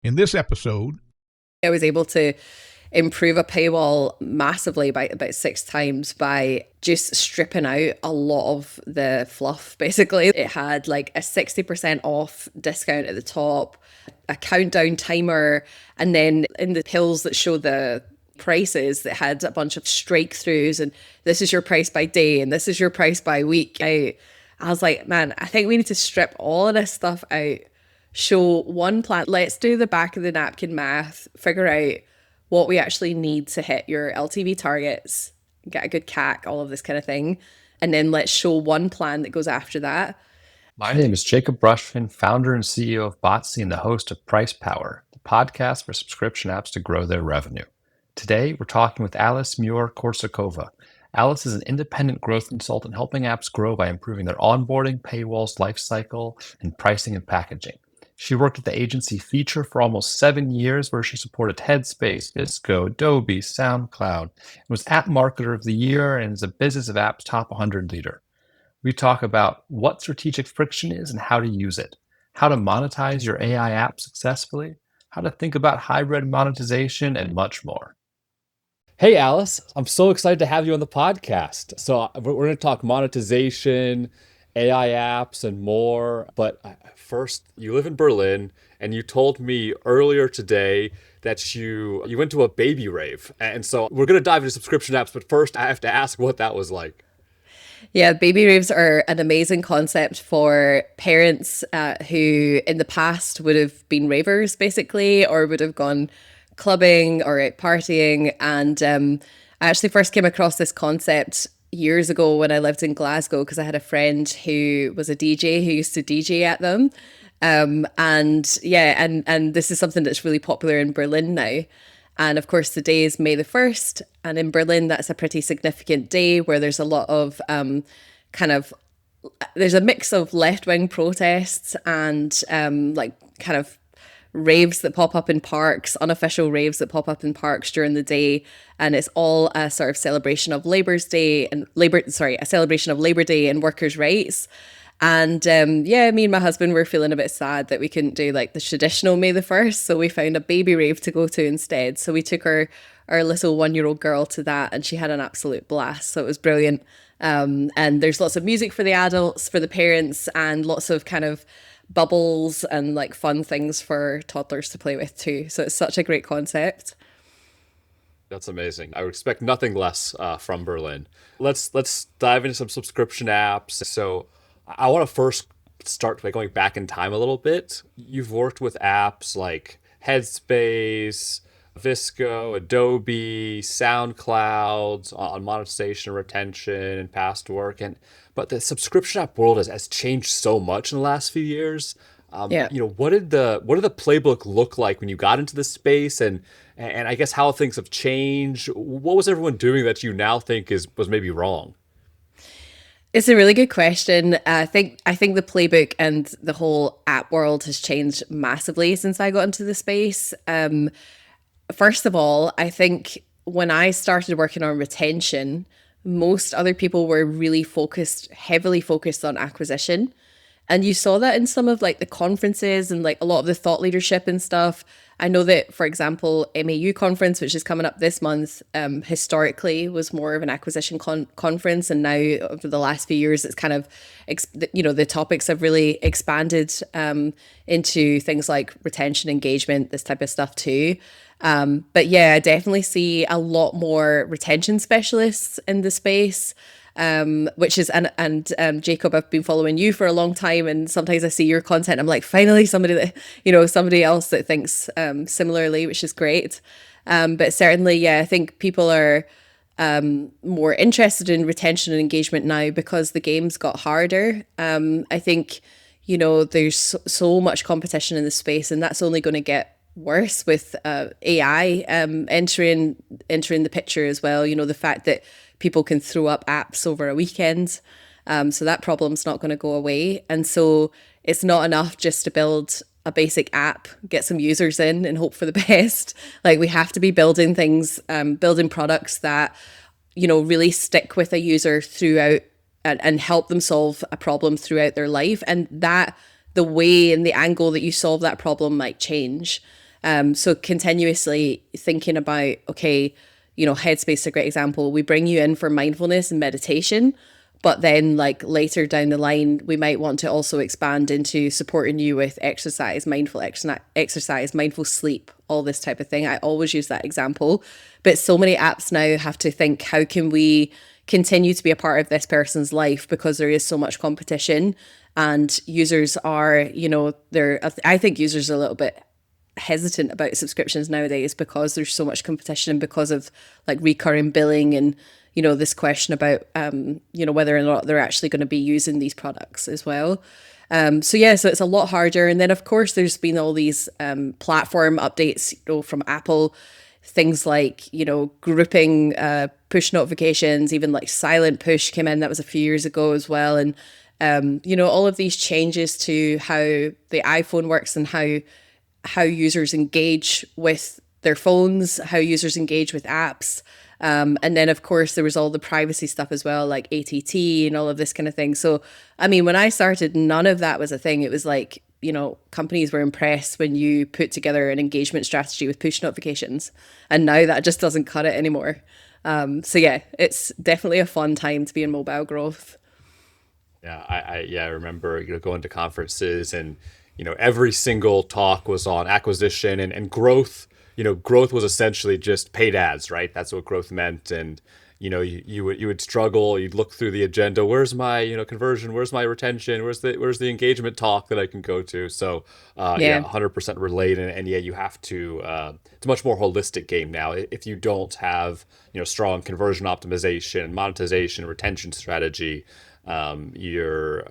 In this episode, I was able to improve a paywall massively by about 6 times by just stripping out a lot of the fluff. Basically, it had like a 60% off discount at the top, a countdown timer, and then in the pills that show the prices that had a bunch of strike throughs and this is your price by day and this is your price by week. I was like, man, I think we need to strip all of this stuff out, show one plan. Let's do the back of the napkin math, figure out what we actually need to hit your LTV targets, get a good CAC, all of this kind of thing. And then let's show one plan that goes after that. My name is Jacob Rushfin, founder and CEO of Botsy and the host of Price Power, the podcast for subscription apps to grow their revenue. Today, we're talking with Alice Muir-Korsakova. Alice is an independent growth consultant helping apps grow by improving their onboarding, paywalls, lifecycle, and pricing and packaging. She worked at the agency Feature for almost 7 years, where she supported Headspace, VSCO, Adobe, SoundCloud, and was App Marketer of the Year and is a Business of Apps Top 100 leader. We talk about what strategic friction is and how to use it, how to monetize your AI app successfully, how to think about hybrid monetization, and much more. Hey, Alice, I'm so excited to have you on the podcast. So we're going to talk monetization, AI apps, and more. But first, you live in Berlin, and you told me earlier today that you went to a baby rave. And so we're going to dive into subscription apps, but first I have to ask what that was like. Yeah, baby raves are an amazing concept for parents who in the past would have been ravers, basically, or would have gone clubbing or out partying. And I actually first came across this concept years ago when I lived in Glasgow, because I had a friend who was a DJ who used to DJ at them. And this is something that's really popular in Berlin now. And of course, the day is May the 1st. And in Berlin, that's a pretty significant day where there's a lot of there's a mix of left-wing protests and raves that pop up in parks, unofficial raves that pop up in parks during the day. And it's all a sort of celebration of a celebration of Labor Day and workers' rights. And me and my husband were feeling a bit sad that we couldn't do like the traditional May the 1st. So we found a baby rave to go to instead. So we took our little 1-year-old girl to that, and she had an absolute blast. So it was brilliant. And there's lots of music for the adults, for the parents, and lots of kind of bubbles and like fun things for toddlers to play with too. So it's such a great concept. That's amazing. I would expect nothing less from Berlin. Let's dive into some subscription apps. So I want to first start by going back in time a little bit. You've worked with apps like Headspace, VSCO, Adobe, SoundCloud on monetization, retention, and past work. But the subscription app world has changed so much in the last few years. What did the playbook look like when you got into the space, and I guess how things have changed? What was everyone doing that you now think was maybe wrong? It's a really good question. I think the playbook and the whole app world has changed massively since I got into the space. First of all, I think when I started working on retention, most other people were really heavily focused on acquisition. And you saw that in some of like the conferences and like a lot of the thought leadership and stuff. I know that, for example, MAU conference, which is coming up this month, historically was more of an acquisition conference. And now over the last few years, it's kind of, the topics have really expanded into things like retention, engagement, this type of stuff too. But yeah, I definitely see a lot more retention specialists in the space. Which is, and Jacob, I've been following you for a long time, and sometimes I see your content, I'm like, finally somebody else that thinks similarly, which is great. But certainly, yeah, I think people are more interested in retention and engagement now because the game's got harder. I think, there's so much competition in the space, and that's only going to get worse with AI entering the picture as well. The fact that people can throw up apps over a weekend. So that problem's not going to go away. And so it's not enough just to build a basic app, get some users in and hope for the best. Like, we have to be building things, building products that, really stick with a user throughout and help them solve a problem throughout their life. And that the way and the angle that you solve that problem might change. So continuously thinking about, okay, Headspace is a great example. We bring you in for mindfulness and meditation, but then like later down the line, we might want to also expand into supporting you with exercise, mindful sleep, all this type of thing. I always use that example, but so many apps now have to think, how can we continue to be a part of this person's life, because there is so much competition, and users are, I think users are a little bit hesitant about subscriptions nowadays because there's so much competition, because of like recurring billing, and this question about whether or not they're actually going to be using these products as well. So it's a lot harder. And then of course there's been all these platform updates, from Apple, things like grouping push notifications, even like silent push came in. That was a few years ago as well. And all of these changes to how the iPhone works, and how users engage with their phones, how users engage with apps. And then, of course, there was all the privacy stuff as well, like ATT and all of this kind of thing. So, I mean, when I started, none of that was a thing. It was like, companies were impressed when you put together an engagement strategy with push notifications. And now that just doesn't cut it anymore. It's definitely a fun time to be in mobile growth. Yeah, I remember going to conferences, and every single talk was on acquisition and growth. Growth was essentially just paid ads, right? That's what growth meant. And you would struggle. You'd look through the agenda. Where's my conversion? Where's my retention? Where's the engagement talk that I can go to? So Yeah, 100% relate. And yeah, you have to. It's a much more holistic game now. If you don't have strong conversion optimization, monetization, retention strategy, your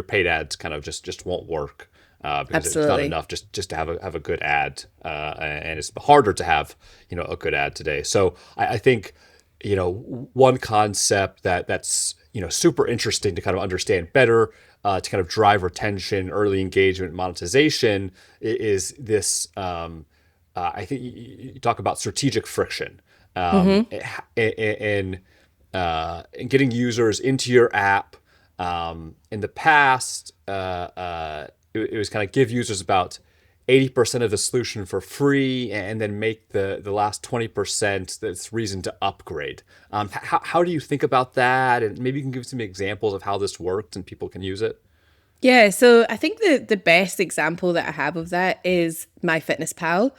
paid ads kind of just won't work. Because it's not absolutely. enough just to have a good ad, and it's harder to have a good ad today. So I think one concept that's super interesting to kind of understand better, to kind of drive retention, early engagement, monetization, is this. I think you talk about strategic friction, Mm-hmm. and getting users into your app. In the past, it was kind of give users about 80% of the solution for free, and then make the last 20% that's reason to upgrade. How do you think about that? And maybe you can give some examples of how this worked and people can use it. Yeah, so I think the best example that I have of that is MyFitnessPal.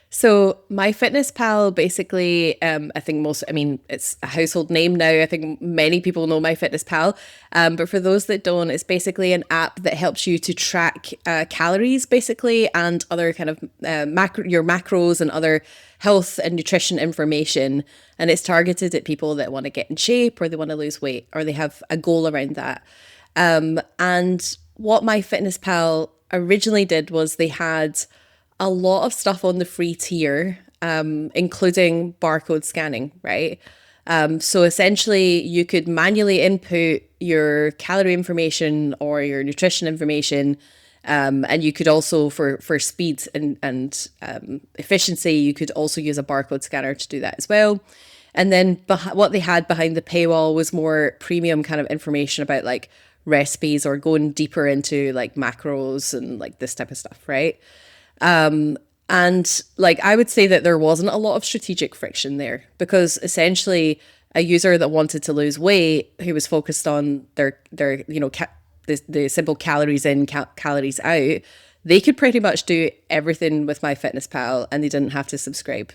So MyFitnessPal basically, I mean, it's a household name now. I think many people know MyFitnessPal. But for those that don't, it's basically an app that helps you to track calories, basically, and other kind of your macros and other health and nutrition information. And it's targeted at people that want to get in shape, or they want to lose weight, or they have a goal around that. And what MyFitnessPal originally did was they had a lot of stuff on the free tier, including barcode scanning, right? So essentially, you could manually input your calorie information or your nutrition information. And you could also, for speed and efficiency, you could also use a barcode scanner to do that as well. And then what they had behind the paywall was more premium kind of information about like recipes, or going deeper into like macros and like this type of stuff, right? And like I would say that there wasn't a lot of strategic friction there, because essentially a user that wanted to lose weight, who was focused on their the simple calories in, calories out, they could pretty much do everything with MyFitnessPal, and they didn't have to subscribe,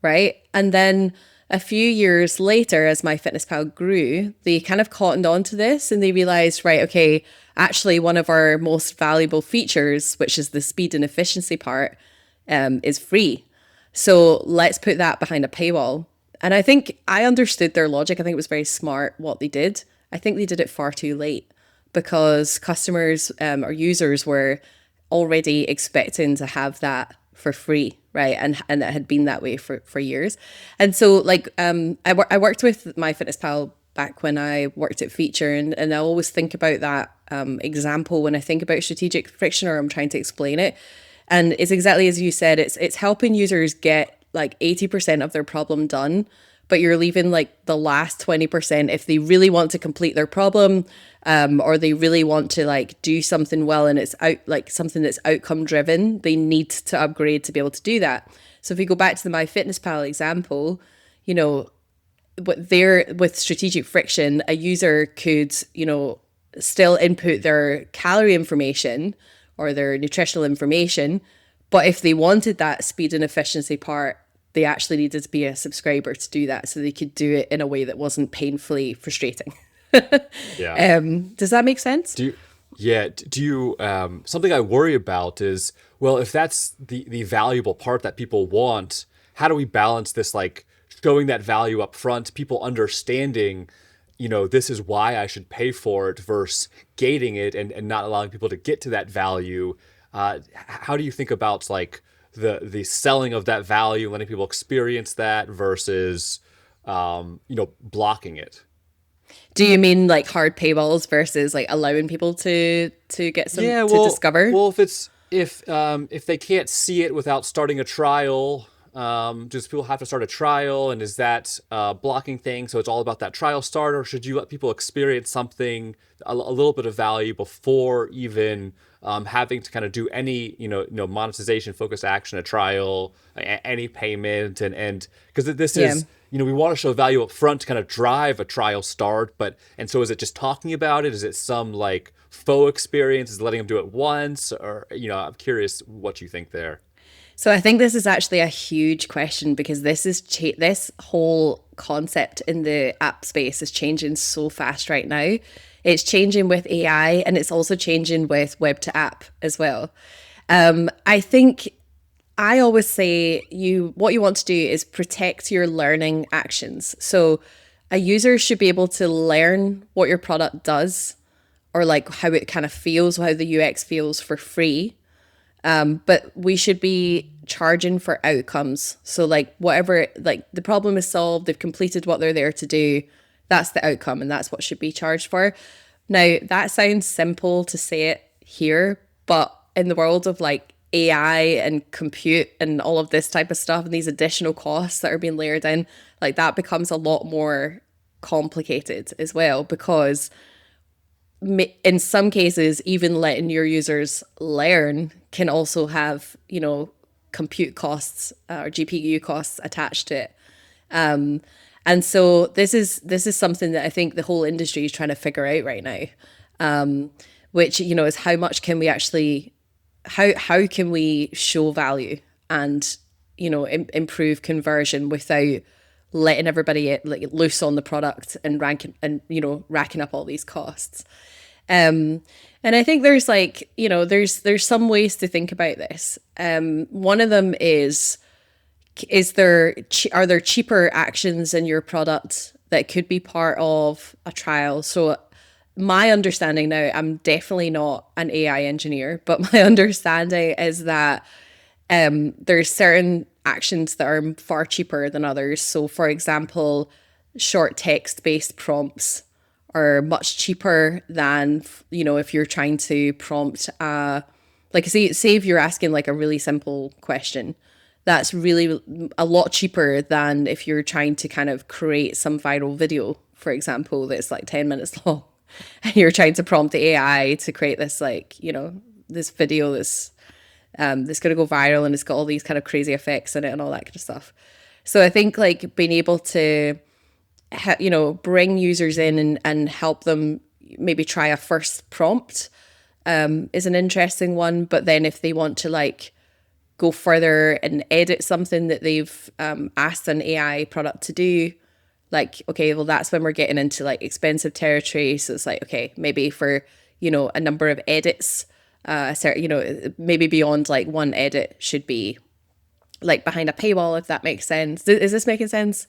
right? And then a few years later, as MyFitnessPal grew, they kind of cottoned on to this, and they realized, right, okay, actually one of our most valuable features, which is the speed and efficiency part, is free. So let's put that behind a paywall. And I think I understood their logic. I think it was very smart what they did. I think they did it far too late, because customers, or users, were already expecting to have that for free, right? And it had been that way for years. And so like I worked with MyFitnessPal back when I worked at Feature, and I always think about that example when I think about strategic friction, or I'm trying to explain it. And it's exactly as you said, it's helping users get like 80% of their problem done, but you're leaving like the last 20% if they really want to complete their problem, or they really want to like do something well and it's out like something that's outcome driven, they need to upgrade to be able to do that. So if we go back to the MyFitnessPal example, you know, with strategic friction, a user could, you know, still input their calorie information or their nutritional information, but if they wanted that speed and efficiency part, they actually needed to be a subscriber to do that, so they could do it in a way that wasn't painfully frustrating. Yeah. Does that make sense? Do you, something I worry about is, well, if that's the valuable part that people want, how do we balance this, like showing that value up front, people understanding, this is why I should pay for it versus gating it and not allowing people to get to that value. How do you think about like the selling of that value, letting people experience that versus, blocking it? Do you mean like hard paywalls versus like allowing people to get some Yeah, to discover? well, if they can't see it without starting a trial, does people have to start a trial, and is that blocking things? So it's all about that trial start, or should you let people experience something, a little bit of value before even having to kind of do any, monetization, focused action, a trial, any payment, and because this Yeah. is, we want to show value up front to kind of drive a trial start, and so is it just talking about it? Is it some like faux experience? Is it letting them do it once? Or, I'm curious what you think there. So I think this is actually a huge question, because this whole concept in the app space is changing so fast right now. It's changing with AI, and it's also changing with web to app as well. I think I always say what you want to do is protect your learning actions. So a user should be able to learn what your product does, or like how it kind of feels, how the UX feels for free. But we should be charging for outcomes. So like whatever, like the problem is solved, they've completed what they're there to do. That's the outcome, and that's what should be charged for. Now, that sounds simple to say it here, but in the world of like AI and compute and all of this type of stuff and these additional costs that are being layered in, like that becomes a lot more complicated as well, because in some cases, even letting your users learn can also have, compute costs or GPU costs attached to it. And so this is something that I think the whole industry is trying to figure out right now, which, is how much can we actually, how can we show value and, improve conversion without letting everybody like loose on the product and racking up all these costs. And I think there's like, there's some ways to think about this. One of them are there cheaper actions in your product that could be part of a trial? So my understanding now, I'm definitely not an AI engineer, but my understanding is that there's certain actions that are far cheaper than others. So for example, short text-based prompts are much cheaper than, if you're trying to prompt, like say if you're asking like a really simple question, that's really a lot cheaper than if you're trying to kind of create some viral video, for example, that's like 10 minutes long. And you're trying to prompt the AI to create this like, this video that's going to go viral, and it's got all these kind of crazy effects in it and all that kind of stuff. So I think like being able to, bring users in and help them maybe try a first prompt is an interesting one. But then if they want to like go further and edit something that they've asked an AI product to do, like, okay, well, that's when we're getting into like expensive territory. So it's like, okay, maybe for, a number of edits, maybe beyond like one edit should be like behind a paywall, if that makes sense. Is this making sense?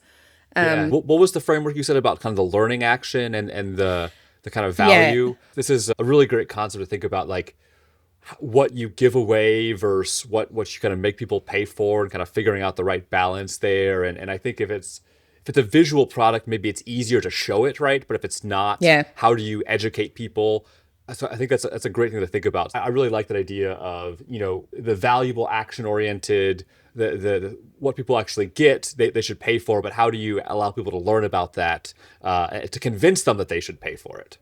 Yeah. What was the framework you said about kind of the learning action and the kind of Yeah. value? This is a really great concept to think about, like what you give away versus what you kind of make people pay for, and kind of figuring out the right balance there. And I think if it's a visual product, maybe it's easier to show it, right? But if it's not, Yeah. how do you educate people? So I think that's a great thing to think about. I really like that idea of, the valuable action oriented, the what people actually get, they should pay for, but how do you allow people to learn about that, to convince them that they should pay for it?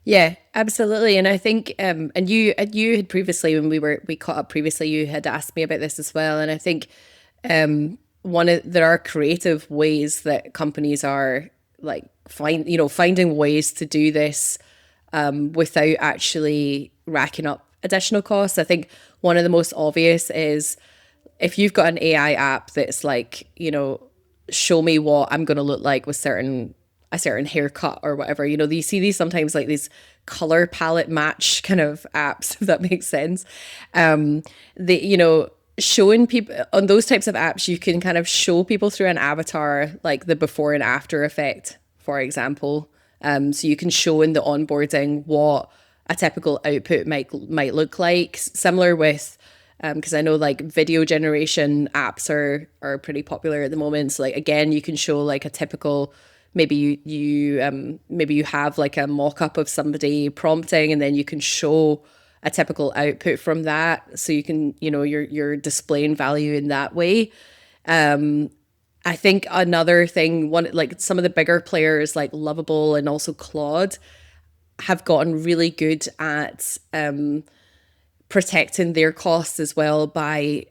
Yeah, absolutely. And I think, and you had previously, when we caught up previously, you had asked me about this as well. And I think, there are creative ways that companies are like finding ways to do this, without actually racking up additional costs. I think one of the most obvious is if you've got an AI app that's like, show me what I'm going to look like with a certain haircut or whatever. You see these sometimes like these color palette match kind of apps, if that makes sense. Showing people on those types of apps, you can kind of show people through an avatar, like the before and after effect, for example. So you can show in the onboarding what a typical output might look like. Similar with, because I know like video generation apps are pretty popular at the moment. So like again, you can show like a typical, maybe you have like a mock-up of somebody prompting, and then you can show a typical output from that. So you can, you're displaying value in that way. I think another thing, like some of the bigger players like Lovable and also Claude have gotten really good at protecting their costs as well by,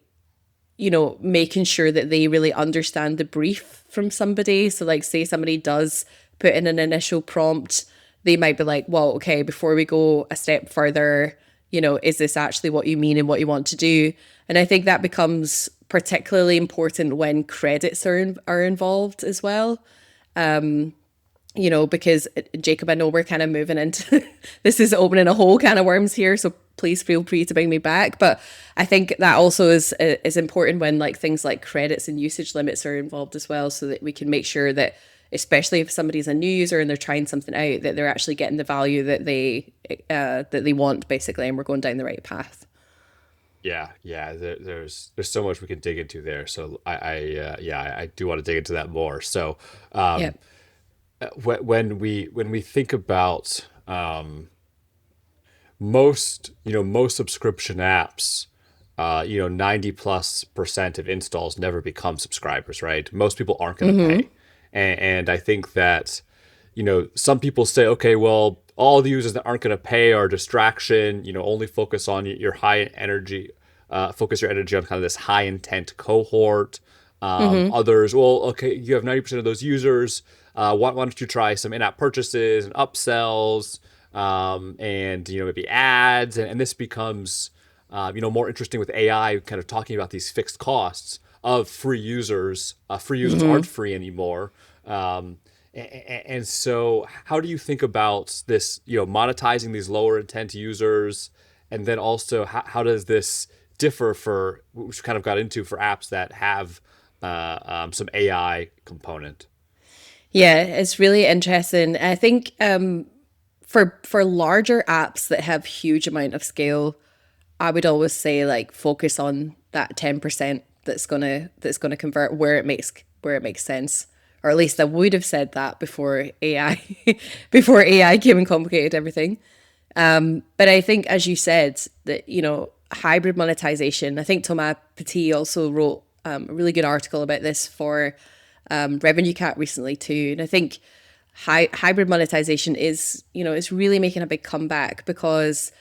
making sure that they really understand the brief from somebody. So like say somebody does put in an initial prompt, they might be like, well, okay, before we go a step further, is this actually what you mean and what you want to do? And I think that becomes particularly important when credits are involved as well. Because Jacob, I know we're kind of moving into this is opening a whole can of worms here, so please feel free to bring me back. But I think that also is important when like things like credits and usage limits are involved as well, so that we can make sure that, especially if somebody's a new user and they're trying something out, that they're actually getting the value that they want, basically, and we're going down the right path. Yeah, yeah. There's so much we can dig into there. So I do want to dig into that more. So, Yeah. when we think about, most subscription apps, 90+% of installs never become subscribers, right? Most people aren't going to pay. And I think that, some people say, okay, well, all the users that aren't going to pay are distraction, only focus on your high energy, focus your energy on kind of this high intent cohort. Others, well, okay, you have 90% of those users. Why don't you try some in-app purchases and upsells, and, maybe ads. And this becomes, more interesting with AI, kind of talking about these fixed costs of free users. Free users aren't free anymore. And so how do you think about this, monetizing these lower intent users? And then also, how does this differ for, which we kind of got into, for apps that have some AI component? Yeah, it's really interesting. I think for larger apps that have huge amount of scale, I would always say like focus on that 10% that's gonna convert where it makes sense. Or at least I would have said that before AI before AI came and complicated everything. But I think, as you said, that hybrid monetization. I think Thomas Petit also wrote a really good article about this for Revenue Cat recently too. And I think hybrid monetization is really making a big comeback, because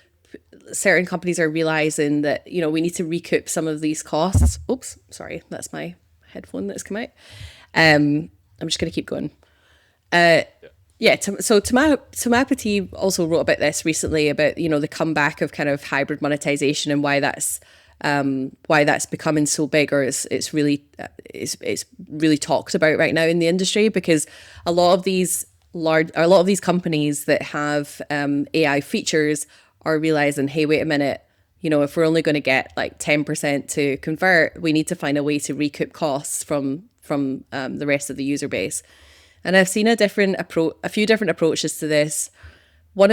certain companies are realizing that we need to recoup some of these costs. Oops, sorry, that's my headphone that's come out. I'm just going to keep going. So Thomas Petit also wrote about this recently, about the comeback of kind of hybrid monetization and why that's becoming so big, or it's really talked about right now in the industry, because a lot of these companies that have AI features are realizing, hey, wait a minute, if we're only going to get like 10% to convert, we need to find a way to recoup costs from the rest of the user base. And I've seen a few different approaches to this. One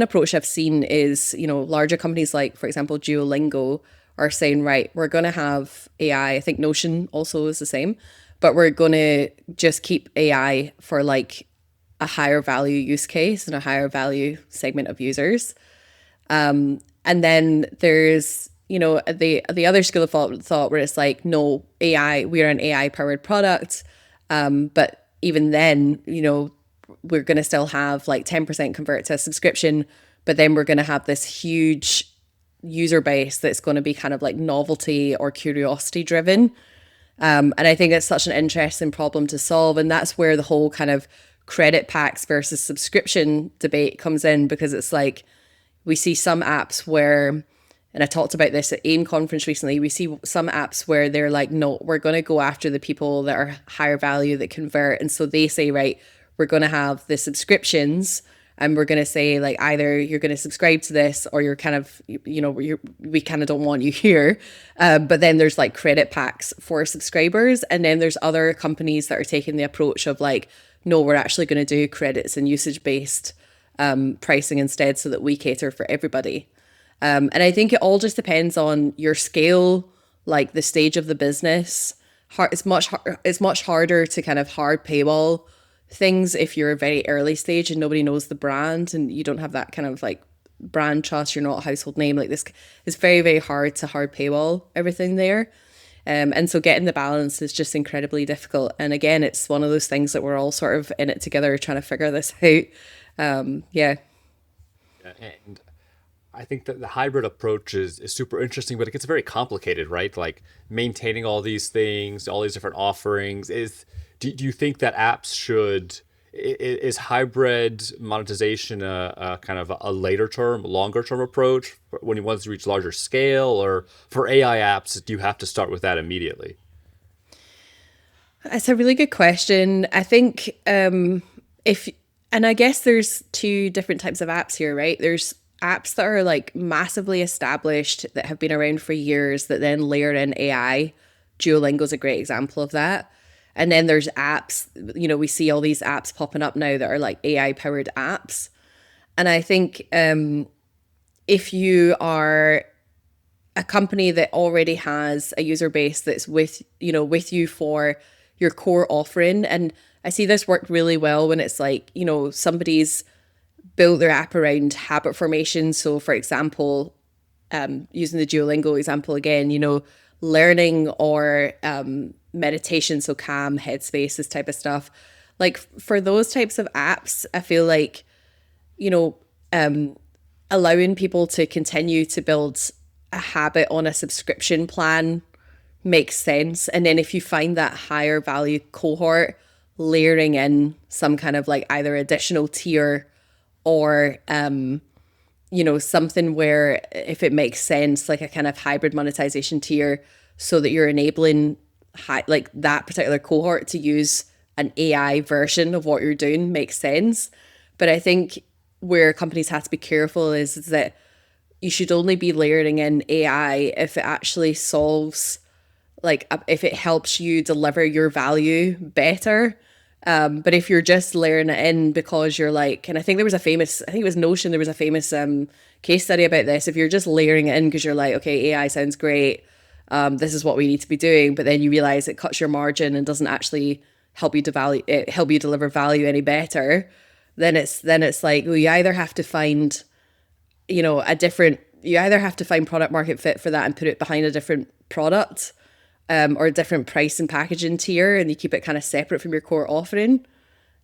approach I've seen is, larger companies like, for example, Duolingo are saying, right, we're going to have AI. I think Notion also is the same, but we're going to just keep AI for like a higher value use case and a higher value segment of users. And then there's, the other school of thought where it's like, no, AI, we're an AI powered product. But even then, we're going to still have like 10% convert to a subscription, but then we're going to have this huge user base that's going to be kind of like novelty or curiosity driven. And I think it's such an interesting problem to solve. And that's where the whole kind of credit packs versus subscription debate comes in, because it's like, we see some apps where, and I talked about this at AIM conference recently, we see some apps where they're like, no, we're going to go after the people that are higher value that convert. And so they say, right, we're going to have the subscriptions, and we're going to say like, either you're going to subscribe to this or you're kind of, we kind of don't want you here. But then there's like credit packs for subscribers. And then there's other companies that are taking the approach of like, no, we're actually going to do credits and usage-based pricing instead, so that we cater for everybody. And I think it all just depends on your scale, like the stage of the business. It's much harder to kind of hard paywall things if you're a very early stage and nobody knows the brand and you don't have that kind of like brand trust. You're not a household name like this. It's very, very hard to hard paywall everything there. And so getting the balance is just incredibly difficult. And again, it's one of those things that we're all sort of in it together trying to figure this out. Yeah. And I think that the hybrid approach is super interesting, but it gets very complicated, right? Like maintaining all these things, all these different offerings. Do you think that apps is hybrid monetization a kind of a later term, longer term approach when you want to reach larger scale, or for AI apps, do you have to start with that immediately? It's a really good question. I think and I guess there's two different types of apps here, right? There's apps that are like massively established that have been around for years that then layer in AI. Duolingo's a great example of that. And then there's apps, we see all these apps popping up now that are like AI powered apps. And I think if you are a company that already has a user base that's with you for your core offering, and I see this work really well when it's like, somebody's built their app around habit formation. So for example, using the Duolingo example again, learning or meditation, so Calm, Headspace, this type of stuff. Like for those types of apps, I feel like, allowing people to continue to build a habit on a subscription plan makes sense. And then if you find that higher value cohort, layering in some kind of like either additional tier or something where, if it makes sense, like a kind of hybrid monetization tier, so that you're enabling like that particular cohort to use an AI version of what you're doing, makes sense. But I think where companies have to be careful is that you should only be layering in AI if it actually solves, like if it helps you deliver your value better. But if you're just layering it in because you're like, and I think it was Notion, there was a famous case study about this. If you're just layering it in because you're like, okay, AI sounds great, this is what we need to be doing, but then you realize it cuts your margin and doesn't actually help you deliver value any better, then it's like, well, you either have to find product market fit for that and put it behind a different product, or a different price and packaging tier, and you keep it kind of separate from your core offering.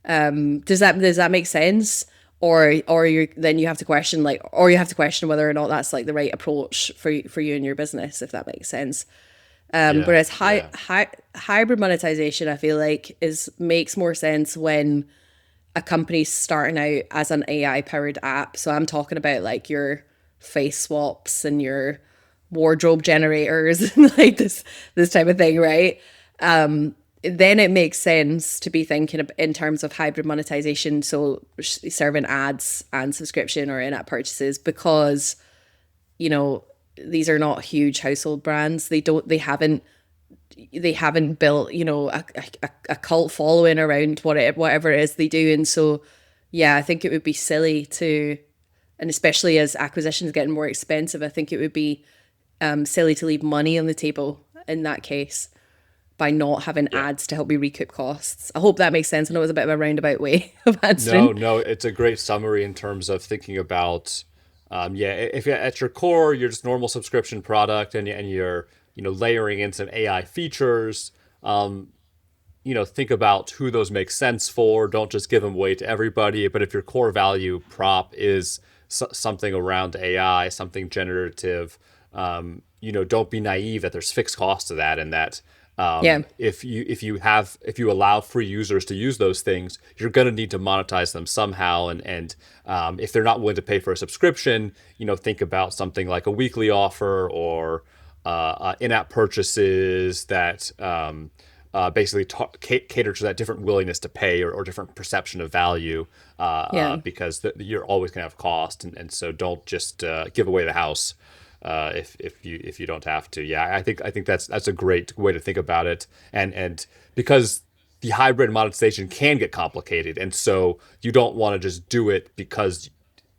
Does that make sense? Or you have to question whether or not that's like the right approach for you and your business, if that makes sense. Whereas hybrid monetization, I feel like makes more sense when a company's starting out as an AI powered app. So I'm talking about like your face swaps and your wardrobe generators and like this type of thing, right? Then it makes sense to be thinking in terms of hybrid monetization, so serving ads and subscription or in-app purchases, because these are not huge household brands. They haven't built a cult following around whatever it is they do. And so I think it would be silly to, and especially as acquisitions getting more expensive, I think it would be silly to leave money on the table in that case. by not having Yeah. ads to help you recoup costs. I hope that makes sense. I know it was a bit of a roundabout way of answering. No, it's a great summary in terms of thinking about, if at your core you're just normal subscription product and you're layering in some AI features, think about who those make sense for. Don't just give them away to everybody. But if your core value prop is something around AI, something generative, don't be naive that there's fixed costs to that, and that Yeah. if you allow free users to use those things, you're going to need to monetize them somehow. And if they're not willing to pay for a subscription, think about something like a weekly offer or in-app purchases that basically cater to that different willingness to pay or different perception of value, Yeah. because you're always going to have cost, and so don't just give away the house if you don't have to. Yeah, I think that's a great way to think about it, and because the hybrid monetization can get complicated, and so you don't want to just do it because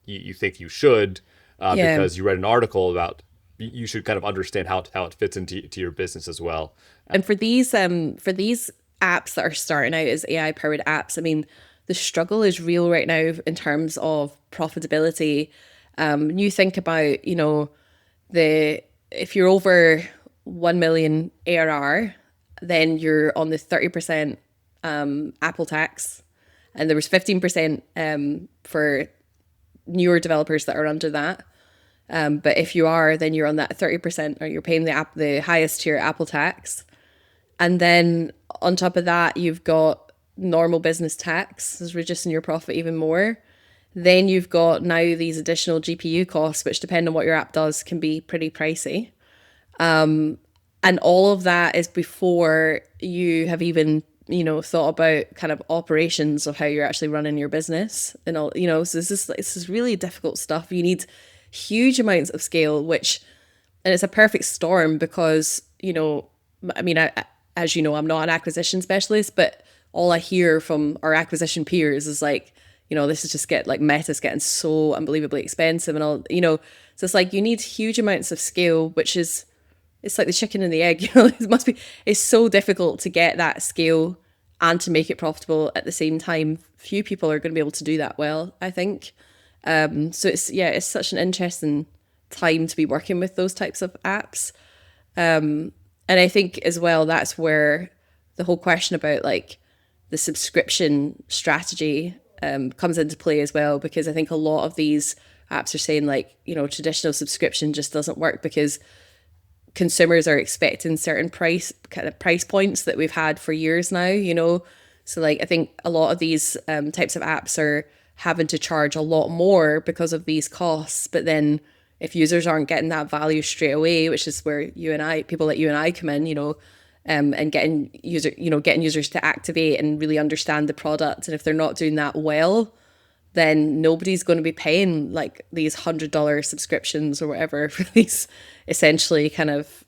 you think you should, Yeah. because you read an article about. You should kind of understand how it fits into your business as well. And for these apps that are starting out as AI powered apps, I mean, the struggle is real right now in terms of profitability. You think about, if you're over 1 million ARR, then you're on the 30% Apple tax, and there was 15% for newer developers that are under that. But if you are, then you're on that 30%, or you're paying the highest tier Apple tax. And then on top of that, you've got normal business tax is reducing your profit even more. Then you've got now these additional GPU costs, which depend on what your app does, can be pretty pricey. And all of that is before you have even, thought about kind of operations of how you're actually running your business and all, so this is really difficult stuff. You need huge amounts of scale, and it's a perfect storm because, as you know, I'm not an acquisition specialist, but all I hear from our acquisition peers is like, this is just Meta's getting so unbelievably expensive and all, so it's like you need huge amounts of scale, it's like the chicken and the egg, it's so difficult to get that scale and to make it profitable at the same time. Few people are going to be able to do that well, I think. So it's such an interesting time to be working with those types of apps. And I think as well, that's where the whole question about like the subscription strategy comes into play as well, because I think a lot of these apps are saying like, traditional subscription just doesn't work because consumers are expecting certain price points that we've had for years now, So like, I think a lot of these types of apps are having to charge a lot more because of these costs. But then if users aren't getting that value straight away, which is where people like you and I come in, and getting users to activate and really understand the product. And if they're not doing that well, then nobody's going to be paying like these $100 subscriptions or whatever for these essentially kind of,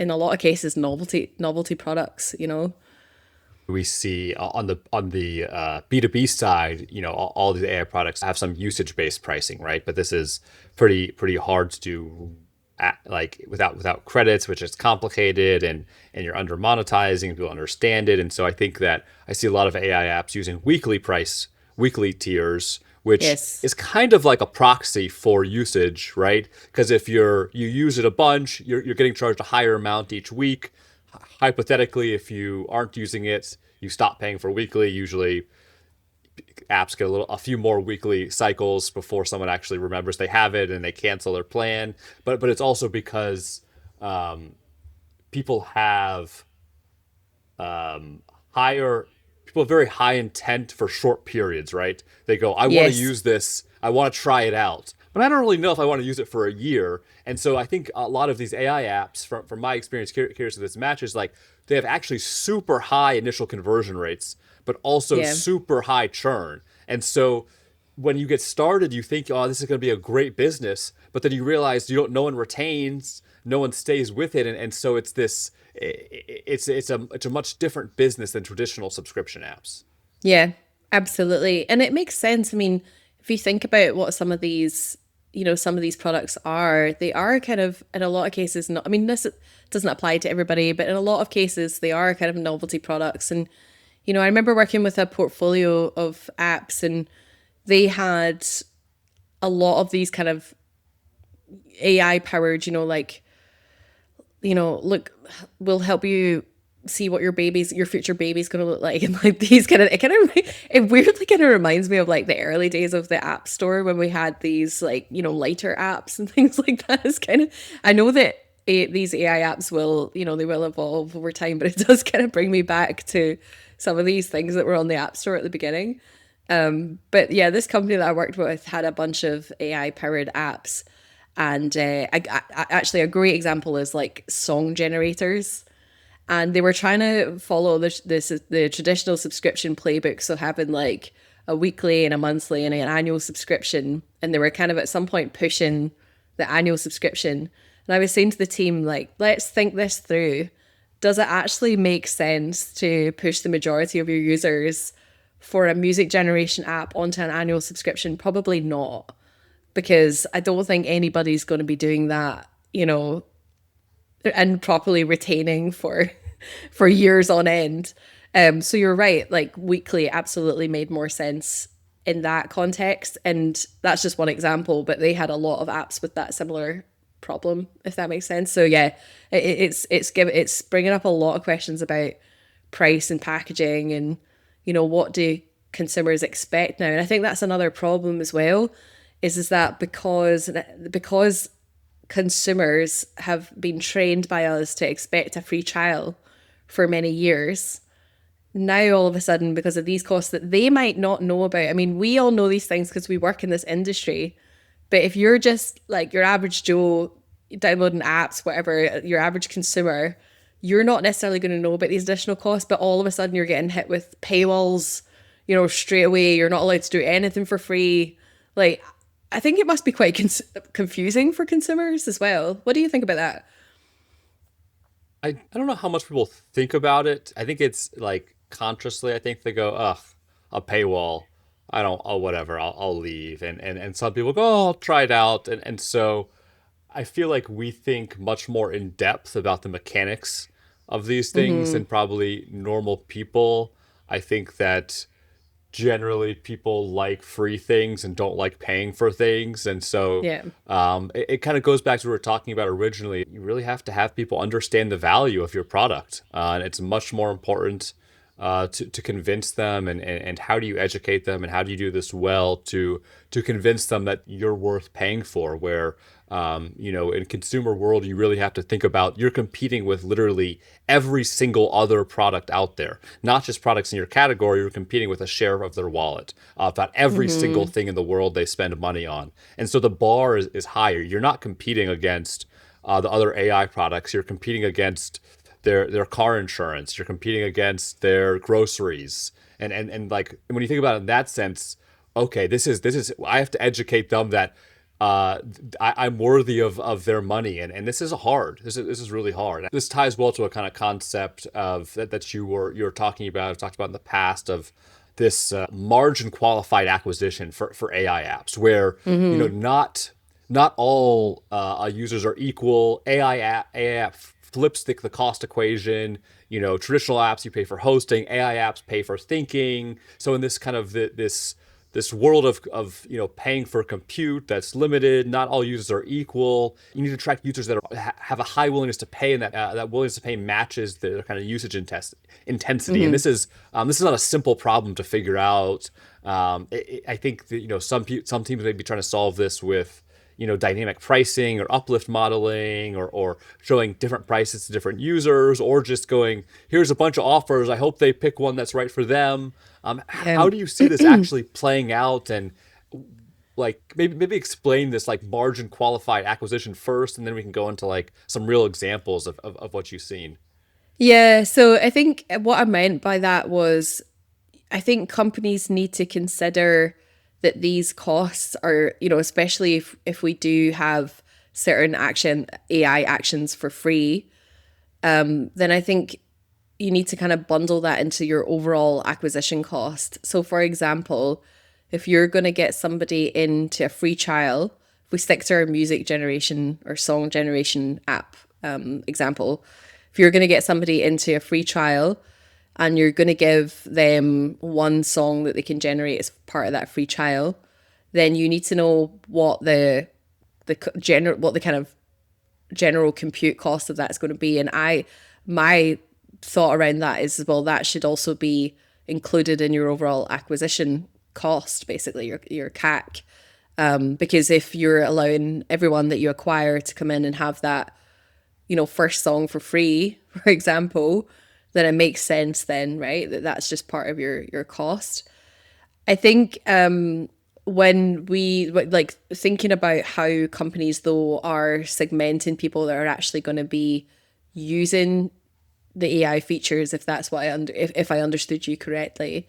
in a lot of cases, novelty products, We see on the B2B side, all these AI products have some usage-based pricing, right? But this is pretty hard to do without credits, which is complicated, and you're under monetizing, people understand it. And so I think that I see a lot of AI apps using weekly tiers, which Yes. is kind of like a proxy for usage, right? Because if you use it a bunch, you're getting charged a higher amount each week. Hypothetically, if you aren't using it, you stop paying for weekly. Usually apps get a few more weekly cycles before someone actually remembers they have it and they cancel their plan. But it's also because people have very high intent for short periods, right? They go, I want to Yes. use this, I want to try it out, but I don't really know if I want to use it for a year. And so I think a lot of these AI apps, from my experience, curious if this matches, like they have actually super high initial conversion rates, but also Yeah. super high churn. And so when you get started, you think, oh, this is going to be a great business, but then you realize no one retains, no one stays with it, and so it's a much different business than traditional subscription apps. Yeah, absolutely. And it makes sense. I mean, if you think about what some of these some of these products they are kind of, in a lot of cases, not, I mean, this doesn't apply to everybody, but in a lot of cases, they are kind of novelty products. And, I remember working with a portfolio of apps, and they had a lot of these kind of AI powered, look, we'll help you see what your future baby's going to look like, and like these it weirdly kind of reminds me of like the early days of the App Store when we had these like lighter apps and things like that. It's kind of, I know that these AI apps will they will evolve over time, but it does kind of bring me back to some of these things that were on the App Store at the beginning. But yeah, this company that I worked with had a bunch of AI powered apps, and actually a great example is like song generators. And they were trying to follow the traditional subscription playbook, so having like a weekly and a monthly and an annual subscription. And they were kind of at some point pushing the annual subscription. And I was saying to the team, like, let's think this through. Does it actually make sense to push the majority of your users for a music generation app onto an annual subscription? Probably not, because I don't think anybody's going to be doing that, and properly retaining for years on end. So you're right, like weekly absolutely made more sense in that context, and that's just one example, but they had a lot of apps with that similar problem, if that makes sense. So yeah, it's bringing up a lot of questions about price and packaging, and what do consumers expect now. And I think that's another problem as well, is that because consumers have been trained by us to expect a free trial for many years, now all of a sudden, because of these costs that they might not know about, I mean, we all know these things because we work in this industry, but if you're just like your average Joe downloading apps, whatever, your average consumer, you're not necessarily going to know about these additional costs, but all of a sudden you're getting hit with paywalls, straight away. You're not allowed to do anything for free. Like, I think it must be quite confusing for consumers as well. What do you think about that? I don't know how much people think about it. I think it's like consciously, I think they go, ugh, a paywall. I don't, oh, whatever, I'll leave. And some people go, oh, I'll try it out. And so I feel like we think much more in depth about the mechanics of these things than probably normal people. I think that generally people like free things and don't like paying for things. And so Yeah. it kind of goes back to what we were talking about originally. You really have to have people understand the value of your product. And it's much more important to convince them, and how do you educate them, and how do you do this well to convince them that you're worth paying for, where in consumer world, you really have to think about you're competing with literally every single other product out there, not just products in your category. You're competing with a share of their wallet, about every single thing in the world they spend money on. And so the bar is higher. You're not competing against the other AI products. You're competing against their car insurance. You're competing against their groceries. And like, when you think about it in that sense, okay, this is I have to educate them that I'm worthy of their money, and this is hard. This is really hard. This ties well to a kind of concept of that you're talking about. I've talked about in the past, of this margin qualified acquisition for AI apps, where not all users are equal. AI app flips the cost equation. Traditional apps, you pay for hosting. AI apps pay for thinking. So in this kind of this world of paying for compute that's limited, not all users are equal. You need to attract users that have a high willingness to pay, and that willingness to pay matches their kind of usage intensity. And this is not a simple problem to figure out. I think that, some teams may be trying to solve this with dynamic pricing or uplift modeling, or showing different prices to different users, or just going, here's a bunch of offers, I hope they pick one that's right for them. How do you see this actually playing out? And like, maybe explain this like margin qualified acquisition first, and then we can go into like some real examples of what you've seen. Yeah, so I think what I meant by that was, I think companies need to consider that these costs are, especially if we do have certain AI actions for free, then I think you need to kind of bundle that into your overall acquisition cost. So for example, if you're going to get somebody into a free trial we stick to our music generation or song generation app example. If you're going to get somebody into a free trial and you're going to give them one song that they can generate as part of that free trial, then you need to know what the kind of general compute cost of that's going to be. And my thought around that is, well, that should also be included in your overall acquisition cost, basically your CAC. Because if you're allowing everyone that you acquire to come in and have that, first song for free, for example, then it makes sense then, right? That's just part of your cost. I think when we like thinking about how companies though are segmenting people that are actually going to be using the AI features, if that's what if I understood you correctly,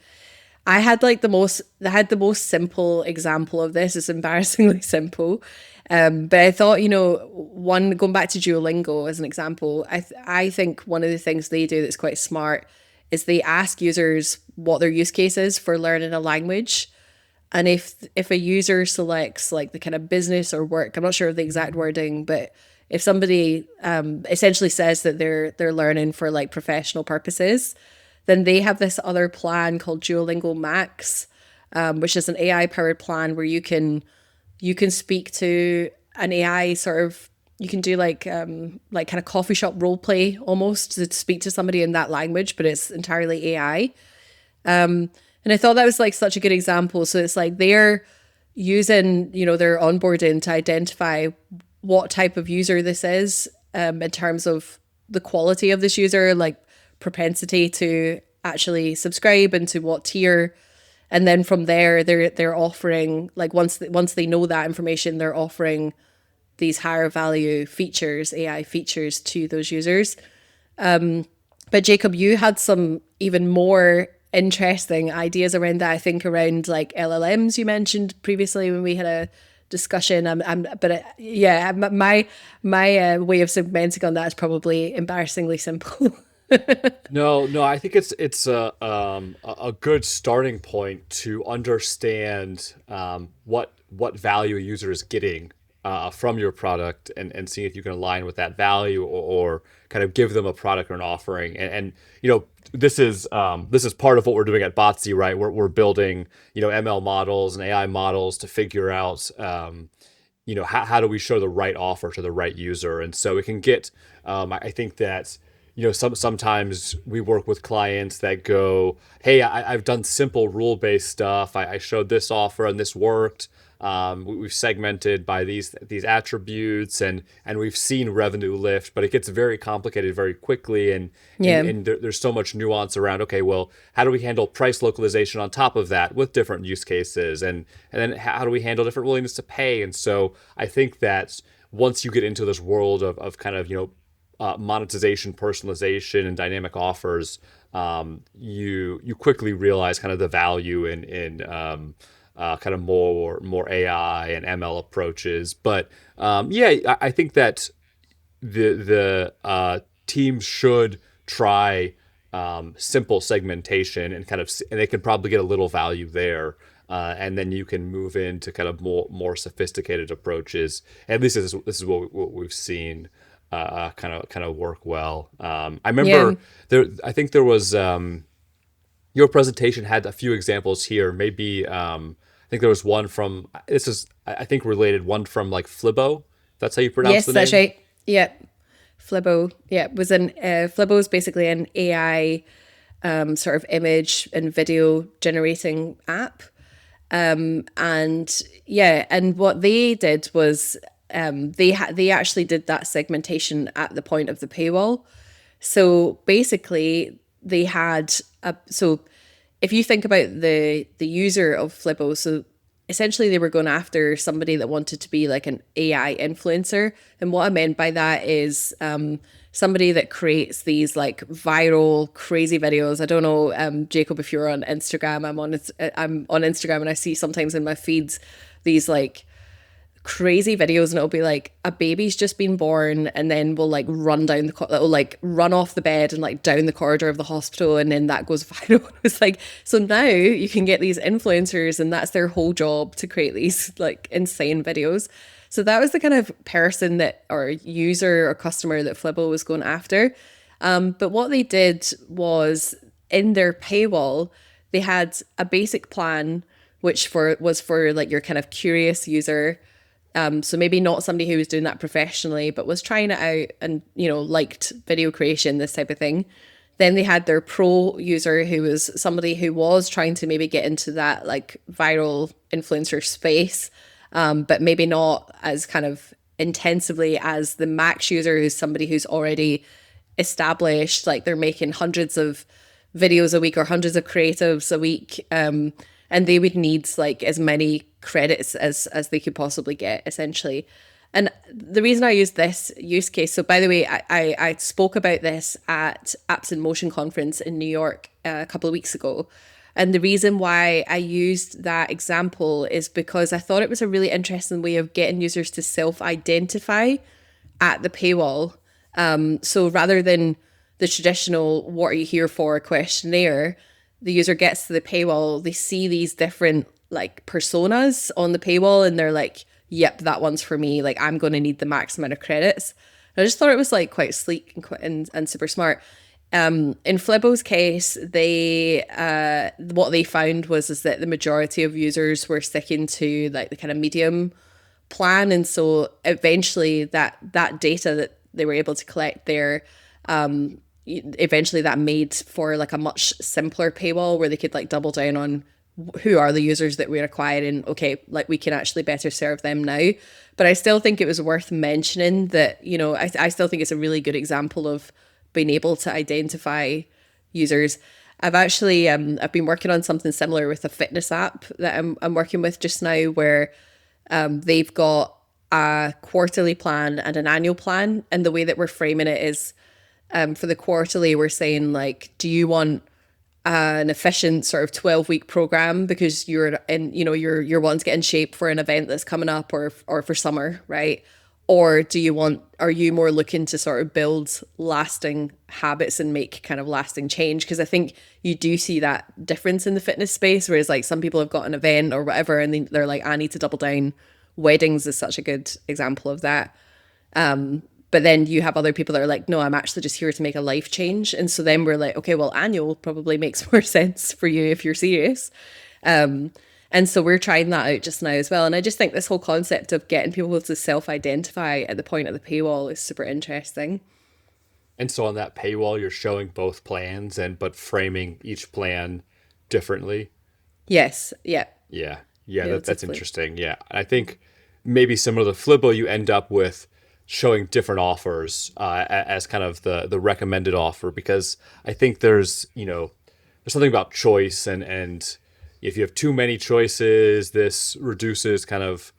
I had the most simple example of this. It's embarrassingly simple. But I thought, going back to Duolingo as an example, I think one of the things they do that's quite smart is they ask users what their use case is for learning a language. And if a user selects the kind of business or work, I'm not sure of the exact wording, but if somebody essentially says that they're learning for professional purposes, then they have this other plan called Duolingo Max, which is an AI powered plan where you can speak to an AI you can do kind of coffee shop role play almost to speak to somebody in that language, but it's entirely AI. And I thought that was such a good example. So it's they're using, their onboarding to identify what type of user this is, in terms of the quality of this user, propensity to actually subscribe and to what tier. And then from there, they're offering, once they know that information, they're offering these higher value features, AI features to those users. But Jacob, you had some even more interesting ideas around that. I think around LLMs you mentioned previously when we had a discussion. My way of segmenting on that is probably embarrassingly simple. No, I think it's a good starting point to understand what value a user is getting from your product, and seeing if you can align with that value, or kind of give them a product or an offering. And this is part of what we're doing at Botsy, right? We're building ML models and AI models to figure out how do we show the right offer to the right user. And so it can get I think that sometimes we work with clients that go, hey, I've done simple rule-based stuff. I showed this offer and this worked. We've segmented by these attributes, and we've seen revenue lift, but it gets very complicated very quickly, and there's so much nuance around, okay, well, how do we handle price localization on top of that with different use cases, and then how do we handle different willingness to pay? And so I think that once you get into this world of kind of monetization, personalization, and dynamic offers, you quickly realize kind of the value in kind of more AI and ML approaches. But I think that the teams should try simple segmentation, and they can probably get a little value there. And then you can move into kind of more sophisticated approaches. At least this is what we've seen kind of work well. I remember I think there was your presentation had a few examples here. Maybe I think there was one from, this is I think related, one from Flibbo. That's how you pronounce the name? Yes, that's right. Yeah, Flibbo. Yeah, it was Flibbo is basically an AI sort of image and video generating app. And what they did was they actually did that segmentation at the point of the paywall. So basically they had so if you think about the user of Flibbo, so essentially they were going after somebody that wanted to be an AI influencer. And what I meant by that is somebody that creates these viral crazy videos. I don't know, Jacob, if you're on Instagram. I'm on Instagram, and I see sometimes in my feeds these crazy videos, and it'll be a baby's just been born, and then we'll run down it'll run off the bed and down the corridor of the hospital, and then that goes viral. It's so now you can get these influencers, and that's their whole job, to create these insane videos. So that was the kind of person that, or user or customer that Flibbo was going after. But what they did was in their paywall, they had a basic plan, which was for like your kind of curious user. So maybe not somebody who was doing that professionally, but was trying it out and, liked video creation, this type of thing. Then they had their pro user, who was somebody who was trying to maybe get into that like viral influencer space, but maybe not as kind of intensively as the max user, who's somebody who's already established, like they're making hundreds of videos a week or hundreds of creatives a week. And they would need like as many credits as they could possibly get, essentially. And the reason I use this use case, so by the way, I spoke about this at Apps in Motion conference in New York a couple of weeks ago. And the reason why I used that example is because I thought it was a really interesting way of getting users to self-identify at the paywall. So rather than the traditional "what are you here for" questionnaire, the user gets to the paywall, they see these different like personas on the paywall, and they're like, yep, that one's for me. Like, I'm going to need the max amount of credits. And I just thought it was like quite sleek and super smart. In Flibbo's case, they what they found is that the majority of users were sticking to like the kind of medium plan, and so eventually that data that they were able to collect there, eventually that made for like a much simpler paywall where they could like double down on who are the users that we're acquiring. Okay, like we can actually better serve them now. But I still think it was worth mentioning that, I still think it's a really good example of being able to identify users. I've actually I've been working on something similar with a fitness app that I'm working with just now, where they've got a quarterly plan and an annual plan, and the way that we're framing it is, for the quarterly, we're saying like, do you want an efficient sort of 12-week program because you're wanting to get in shape for an event that's coming up or for summer, right? Or are you more looking to sort of build lasting habits and make kind of lasting change? Because I think you do see that difference in the fitness space, whereas like some people have got an event or whatever and they're like, I need to double down. Weddings is such a good example of that. But then you have other people that are like, no, I'm actually just here to make a life change. And so then we're like, okay, well, annual probably makes more sense for you if you're serious. And so we're trying that out just now as well. And I just think this whole concept of getting people to self-identify at the point of the paywall is super interesting. And so on that paywall, you're showing both plans but framing each plan differently. Yes. Yeah. Yeah. That's interesting. Yeah. I think maybe similar to Flibbo, you end up with showing different offers as kind of the recommended offer, because I think there's something about choice, and if you have too many choices, this reduces kind of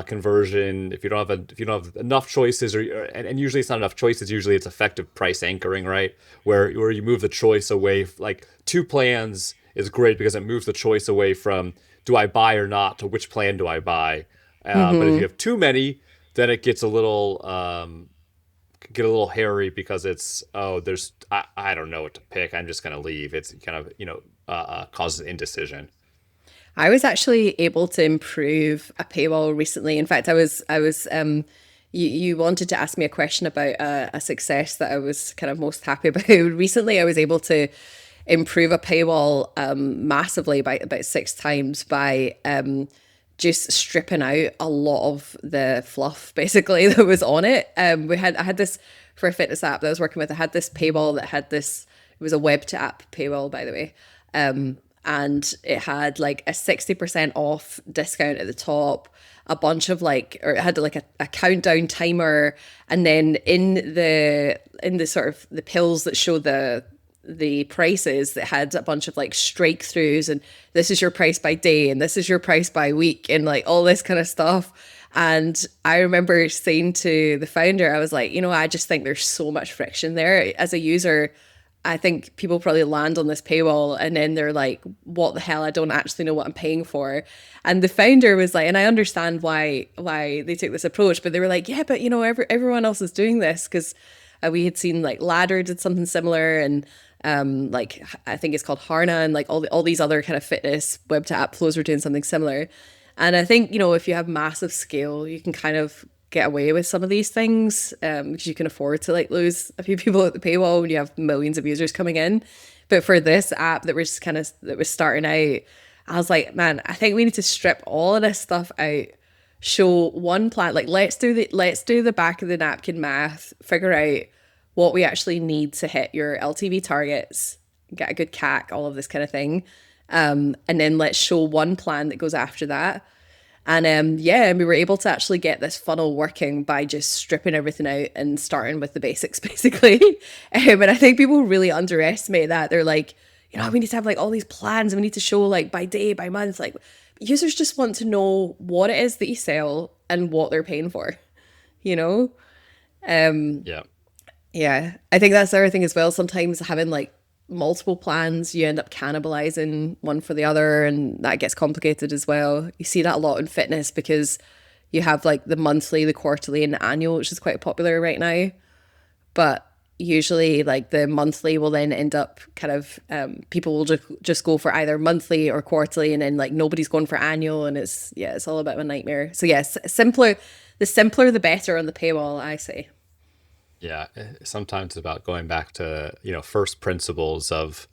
conversion. If you don't have enough choices, and usually it's not enough choices, usually it's effective price anchoring, right? Where you move the choice away, like 2 plans is great because it moves the choice away from do I buy or not to which plan do I buy. But if you have too many, then it gets a little hairy because it's, I don't know what to pick. I'm just going to leave. It's kind of, causes indecision. I was actually able to improve a paywall recently. In fact, you wanted to ask me a question about a success that I was kind of most happy about. Recently, I was able to improve a paywall massively by about 6 times by just stripping out a lot of the fluff basically that was on it. I had this for a fitness app that I was working with. I had this paywall that had this, it was a web to app paywall, by the way. And it had like a 60% off discount at the top, a bunch of like, or it had like a countdown timer. And then in the sort of the pills that show the prices, that had a bunch of like strike throughs, and this is your price by day and this is your price by week and like all this kind of stuff. And I remember saying to the founder, I was like, I just think there's so much friction there. As a user, I think people probably land on this paywall and then they're like, what the hell? I don't actually know what I'm paying for. And the founder was like, and I understand why they took this approach, but they were like, yeah, but everyone else is doing this, because we had seen like Ladder did something similar, and like I think it's called Harna, and like all these other kind of fitness web to app flows were doing something similar. And I think, if you have massive scale, you can kind of get away with some of these things, because you can afford to like lose a few people at the paywall when you have millions of users coming in. But for this app that was starting out, I was like, man, I think we need to strip all of this stuff out, show one plan, like let's do the back of the napkin math, figure out what we actually need to hit your LTV targets, get a good CAC, all of this kind of thing. And then let's show one plan that goes after that. And we were able to actually get this funnel working by just stripping everything out and starting with the basics, basically. And I think people really underestimate that. They're like, we need to have like all these plans and we need to show like by day, by month. Like, users just want to know what it is that you sell and what they're paying for, Yeah. Yeah, I think that's the other thing as well. Sometimes having like multiple plans, you end up cannibalizing one for the other, and that gets complicated as well. You see that a lot in fitness because you have like the monthly, the quarterly, and the annual, which is quite popular right now. But usually like the monthly will then end up kind of people will just go for either monthly or quarterly, and then like nobody's going for annual, and it's all a bit of a nightmare. So yes, the simpler the better on the paywall, I say. Yeah, sometimes it's about going back to, first principles of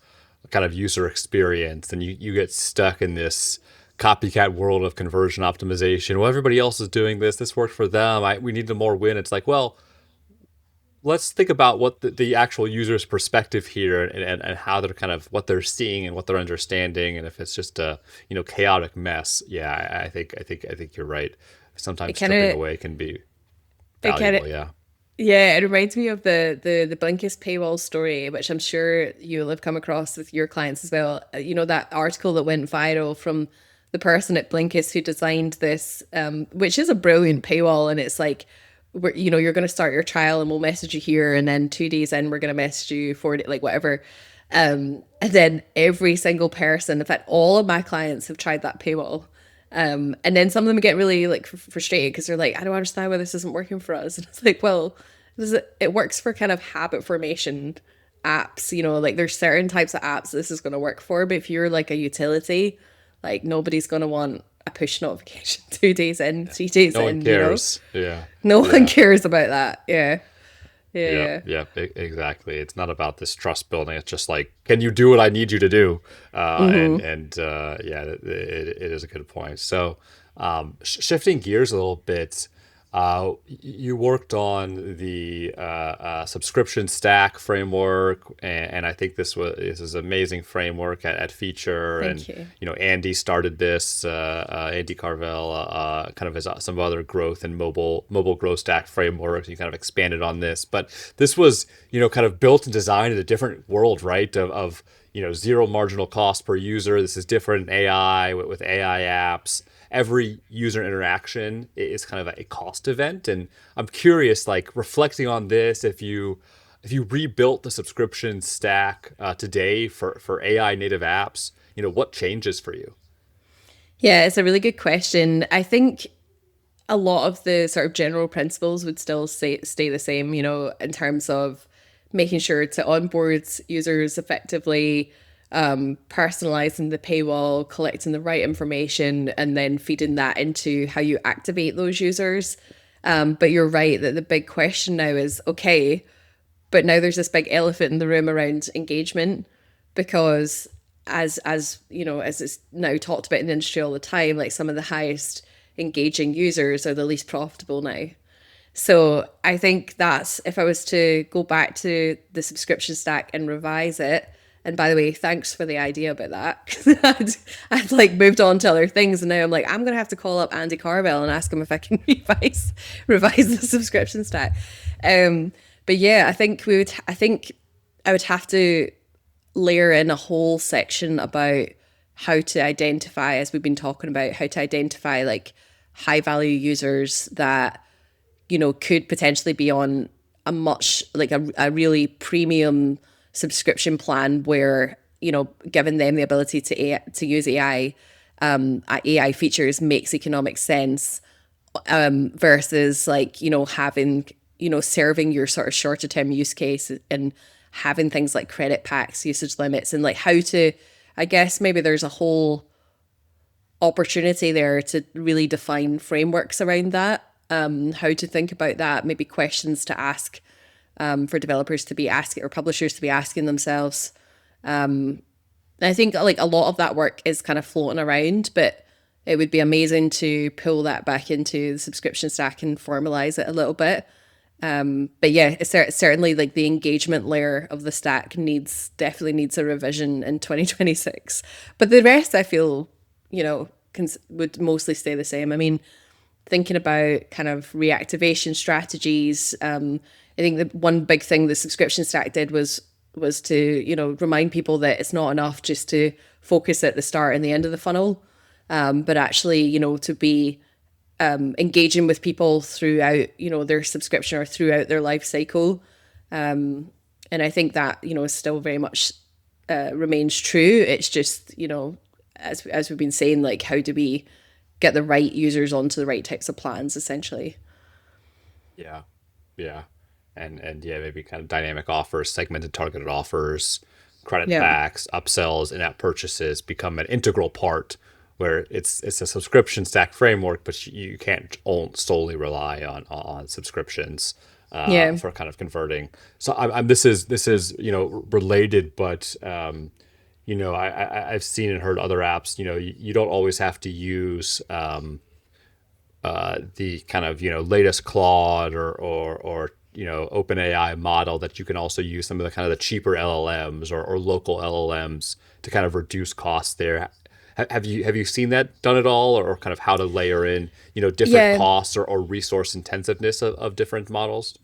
kind of user experience, and you get stuck in this copycat world of conversion optimization. Well, everybody else is doing this. This worked for them. We need to more win. It's like, well, let's think about what the actual user's perspective here, and how they're kind of what they're seeing and what they're understanding. And if it's just a, chaotic mess, I think you're right. Sometimes stripping away can be valuable. Yeah. Yeah, it reminds me of the Blinkist paywall story, which I'm sure you'll have come across with your clients as well. That article that went viral from the person at Blinkist who designed this, which is a brilliant paywall. And it's like, you're going to start your trial and we'll message you here. And then 2 days in, we're going to message you for it, like whatever. And then every single person, in fact, all of my clients have tried that paywall. And then some of them get really like frustrated because they're like, I don't understand why this isn't working for us. And it's like, well, it works for kind of habit formation apps, like there's certain types of apps this is going to work for. But if you're like a utility, like nobody's going to want a push notification 2 days in, 3 days No in. one cares. No one cares about that. Yeah. Exactly. It's not about this trust building. It's just like, can you do what I need you to do? It is a good point. So, shifting gears a little bit, you worked on the subscription stack framework, and I think this is an amazing framework at Feature. Thank you. Andy started this. Andy Carvel kind of has some other growth and mobile growth stack frameworks. You kind of expanded on this, but this was kind of built and designed in a different world, right? Of zero marginal cost per user. This is different in AI with AI apps. Every user interaction is kind of a cost event. And I'm curious, like reflecting on this, if you rebuilt the subscription stack today for AI native apps, what changes for you? Yeah, it's a really good question. I think a lot of the sort of general principles would still stay the same, in terms of making sure to onboard users effectively, personalizing the paywall, collecting the right information, and then feeding that into how you activate those users. But you're right that the big question now is, okay, but now there's this big elephant in the room around engagement, because as it's now talked about in the industry all the time, like some of the highest engaging users are the least profitable now. So I think that's, if I was to go back to the subscription stack and revise it, and by the way, thanks for the idea about that. I'd like moved on to other things, and now I'm like, I'm gonna have to call up Andy Carvel and ask him if I can revise the subscription stack. But yeah, I think I would have to layer in a whole section about how to identify, as we've been talking about, how to identify like high value users that could potentially be on a much like a really premium subscription plan where giving them the ability to use AI features makes economic sense, versus like having serving your sort of shorter term use case and having things like credit packs, usage limits, and like how to, I guess maybe there's a whole opportunity there to really define frameworks around that, how to think about that, maybe questions to ask for developers to be asking or publishers to be asking themselves. I think like a lot of that work is kind of floating around, but it would be amazing to pull that back into the subscription stack and formalize it a little bit. But yeah, it's certainly like the engagement layer of the stack definitely needs a revision in 2026. But the rest, I feel, would mostly stay the same. I mean, thinking about kind of reactivation strategies, I think the one big thing the subscription stack did was to, remind people that it's not enough just to focus at the start and the end of the funnel, but actually, to be engaging with people throughout, their subscription or throughout their life cycle. And I think that, is still very much remains true. It's just, as we've been saying, like, how do we get the right users onto the right types of plans, essentially? Yeah. Yeah. And yeah, maybe kind of dynamic offers, segmented targeted offers, credit packs, upsells, in-app purchases become an integral part where it's a subscription stack framework, but you can't solely rely on subscriptions for kind of converting. So this is related, but I've seen and heard other apps. You don't always have to use the kind of latest Claude or OpenAI model. That you can also use some of the kind of the cheaper LLMs or local LLMs to kind of reduce costs there. Have you seen that done at all, or kind of how to layer in different costs or resource intensiveness of different models?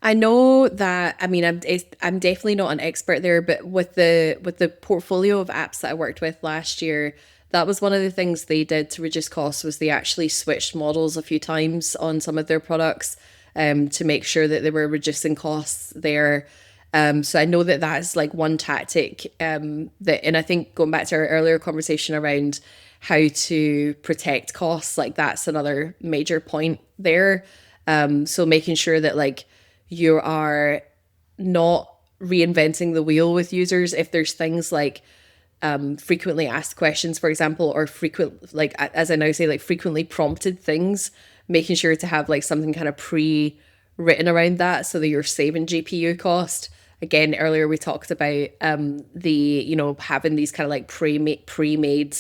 I know that. I mean, I'm definitely not an expert there, but with the portfolio of apps that I worked with last year, that was one of the things they did to reduce costs. Was they actually switched models a few times on some of their products to make sure that they were reducing costs there. So I know that that's like one tactic and I think going back to our earlier conversation around how to protect costs, like that's another major point there. So making sure that like you are not reinventing the wheel with users. If there's things like frequently asked questions, for example, or like, as I now say, like frequently prompted things, making sure to have like something kind of pre-written around that so that you're saving GPU cost. Again, earlier we talked about having these kind of like pre-made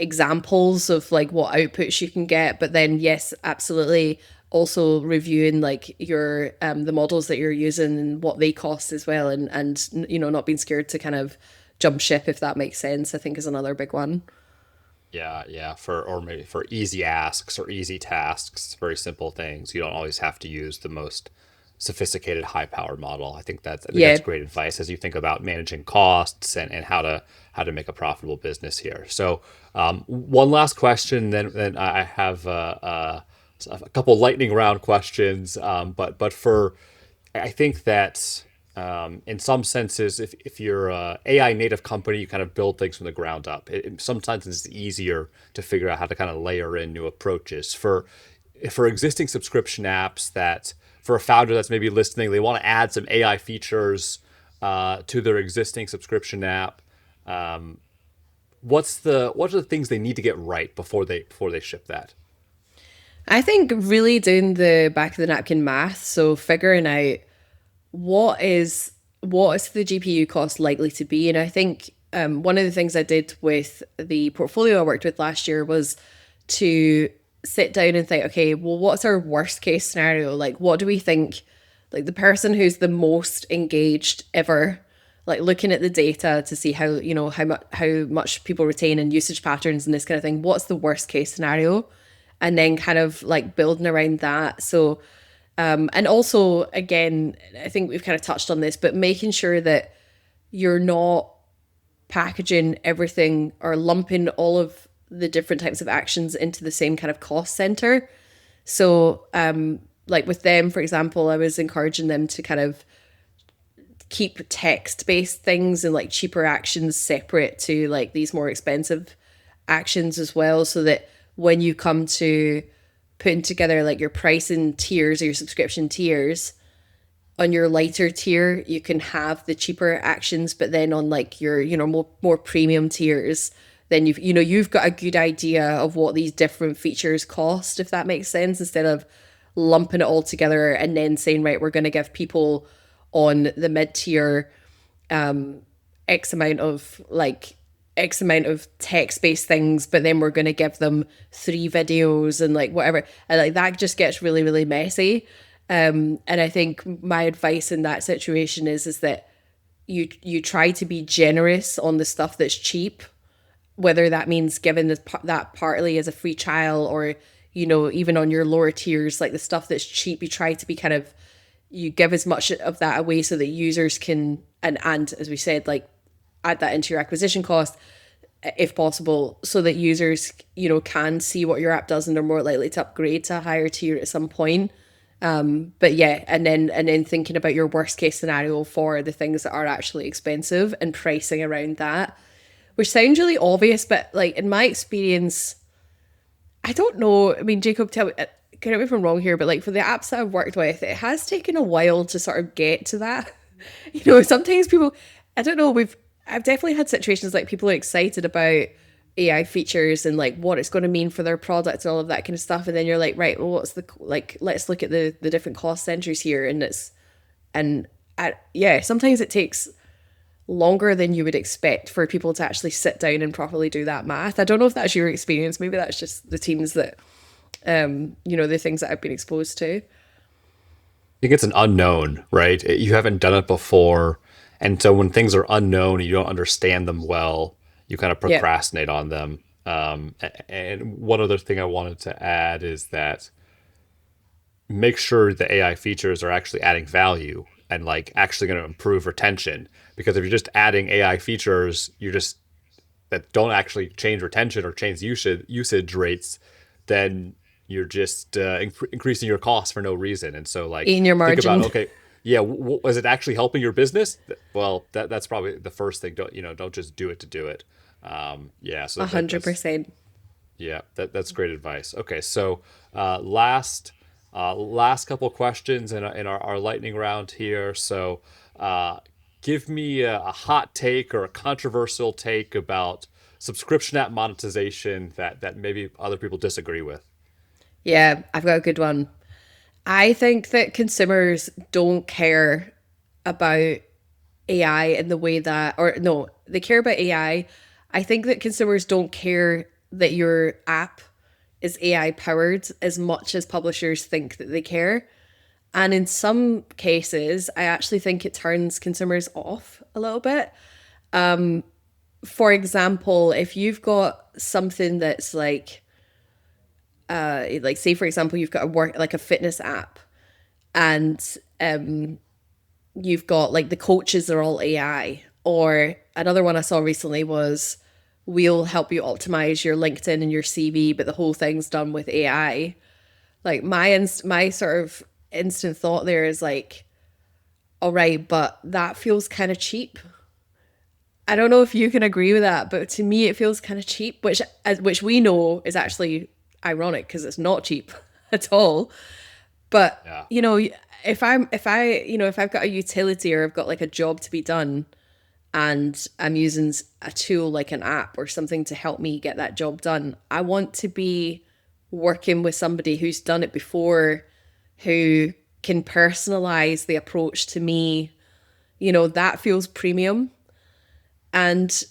examples of like what outputs you can get. But then, yes, absolutely, also reviewing like your the models that you're using and what they cost as well, and not being scared to kind of jump ship, if that makes sense, I think is another big one. Yeah. Maybe for easy asks or easy tasks, very simple things. You don't always have to use the most sophisticated, high-powered model. I think that's great advice as you think about managing costs and how to make a profitable business here. So, one last question, then I have a couple lightning round questions. But I think that in some senses, if you're a AI native company, you kind of build things from the ground up. Sometimes it's easier to figure out how to kind of layer in new approaches for existing subscription apps. That for a founder that's maybe listening, they want to add some AI features to their existing subscription app. What are the things they need to get right before they ship that? I think really doing the back of the napkin math, so figuring out what is the GPU cost likely to be. And I think one of the things I did with the portfolio I worked with last year was to sit down and think, okay, well, what's our worst case scenario? Like, what do we think, like the person who's the most engaged ever, like looking at the data to see how much people retain and usage patterns and this kind of thing, what's the worst case scenario? And then kind of like building around that. So and also, again, I think we've kind of touched on this, but making sure that you're not packaging everything or lumping all of the different types of actions into the same kind of cost center. So like with them, for example, I was encouraging them to kind of keep text-based things and like cheaper actions separate to like these more expensive actions as well, so that when you come to putting together like your pricing tiers or your subscription tiers, on your lighter tier you can have the cheaper actions, but then on like your more premium tiers then you've got a good idea of what these different features cost, if that makes sense, instead of lumping it all together and then saying, right, we're going to give people on the mid-tier X amount of text-based things, but then we're going to give them 3 videos and like whatever, and like that just gets really, really messy. And I think my advice in that situation is that you try to be generous on the stuff that's cheap, whether that means giving that partly as a free trial, or even on your lower tiers, like the stuff that's cheap, you try to be you give as much of that away so that users can, and as we said, like add that into your acquisition cost if possible, so that users can see what your app does and they're more likely to upgrade to a higher tier at some point. But yeah, and then thinking about your worst case scenario for the things that are actually expensive and pricing around that, which sounds really obvious, but like in my experience, I don't know. I mean, Jacob, correct me if I'm wrong here, but like for the apps that I've worked with, it has taken a while to sort of get to that. Sometimes people, I don't know, I've definitely had situations like people are excited about AI features and like what it's going to mean for their product and all of that kind of stuff. And then you're like, right, well, let's look at the different cost centers here. Sometimes it takes longer than you would expect for people to actually sit down and properly do that math. I don't know if that's your experience. Maybe that's just the teams that, the things that I've been exposed to. I think it's an unknown, right? You haven't done it before. And so when things are unknown and you don't understand them well, you kind of procrastinate on them. And one other thing I wanted to add is that make sure the AI features are actually adding value and like actually going to improve retention. Because if you're just adding AI features, that don't actually change retention or change usage rates, then you're just increasing your costs for no reason. And so like in your margin. Think about, okay, yeah, was it actually helping your business? Well, that's probably the first thing. Don't just do it to do it. So 100%. That's great advice. Okay, so last couple questions in our lightning round here. So give me a hot take or a controversial take about subscription app monetization that maybe other people disagree with. Yeah, I've got a good one. I think that consumers don't care about AI in the way that, or no, they care about AI. I think that consumers don't care that your app is AI powered as much as publishers think that they care. And in some cases, I actually think it turns consumers off a little bit. For example, if you've got something that's like say for example, you've got a fitness app, and you've got like the coaches are all AI. Or another one I saw recently was, we'll help you optimize your LinkedIn and your CV, but the whole thing's done with AI. Like my sort of instant thought there is like, all right, but that feels kind of cheap. I don't know if you can agree with that, but to me it feels kind of cheap, which we know is actually ironic because it's not cheap at all. But if I've got a utility or I've got like a job to be done and I'm using a tool like an app or something to help me get that job done, I want to be working with somebody who's done it before, who can personalize the approach to me. That feels premium. And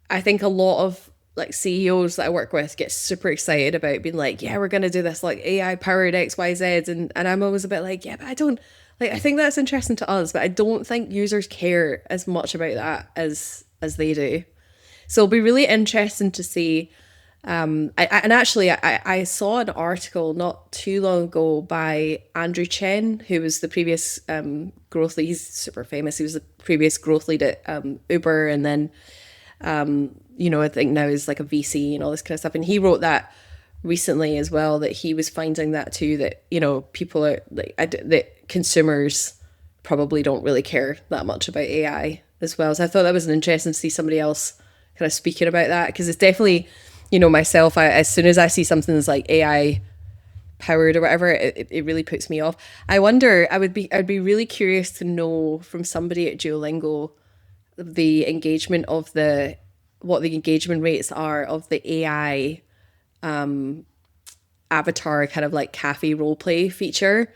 I think a lot of like CEOs that I work with get super excited about being like, yeah, we're going to do this like AI powered XYZ. And I'm always a bit like, yeah, but I don't like, I think that's interesting to us, but I don't think users care as much about that as they do. So it'll be really interesting to see. I saw an article not too long ago by Andrew Chen, who was the previous growth lead. He's super famous. He was the previous growth lead at Uber, and then I think now is like a VC and all this kind of stuff. And he wrote that recently as well, that he was finding that too, that people are like that consumers probably don't really care that much about AI as well. So I thought that was interesting to see somebody else kind of speaking about that, because it's definitely, myself, as soon as I see something that's like AI powered or whatever, it really puts me off. I wonder, I'd be really curious to know from somebody at Duolingo the engagement of the what the engagement rates are of the AI avatar kind of like cafe roleplay feature.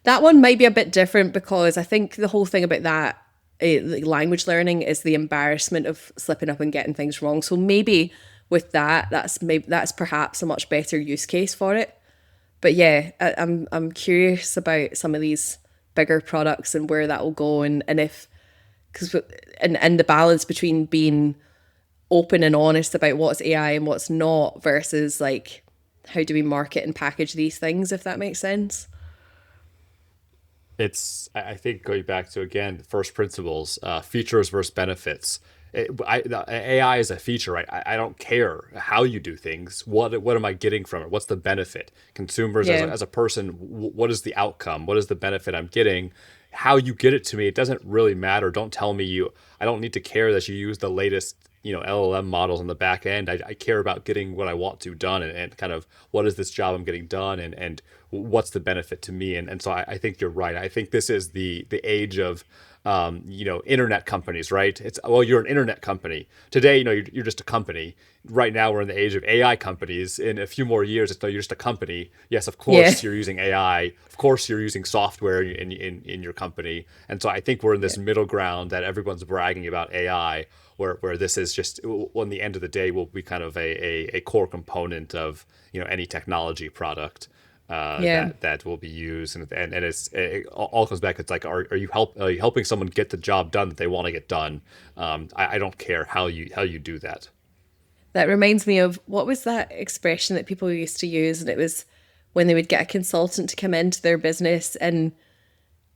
That one might be a bit different because I think the whole thing about that language learning is the embarrassment of slipping up and getting things wrong. So maybe with that, that's perhaps a much better use case for it. But yeah, I'm curious about some of these bigger products and where that will go, and if because and the balance between being open and honest about what's AI and what's not versus like how do we market and package these things, if that makes sense. I think going back to, again, first principles, features versus benefits. The AI is a feature, right? I don't care how you do things. What am I getting from it? What's the benefit? Consumers, Yeah. as a person, what is the outcome? What is the benefit I'm getting? How you get it to me, it doesn't really matter. Don't tell me I don't need to care that you use the latest, LLM models on the back end. I care about getting what I want to done, and kind of what is this job I'm getting done, and what's the benefit to me. And so I think you're right. I think this is the age of internet companies, right? You're an internet company today. You're just a company. Right now, we're in the age of AI companies. In a few more years, you're just a company. Yes, of course, Yeah. you're using AI. Of course, you're using software in your company. And so I think we're in this middle ground that everyone's bragging about AI, where this is just, well, in the end of the day, will be kind of a core component of any technology product Yeah. that will be used, and it all comes back. It's like, are you helping someone get the job done that they want to get done? I don't care how you do that. That reminds me of, what was that expression that people used to use? And it was when they would get a consultant to come into their business. And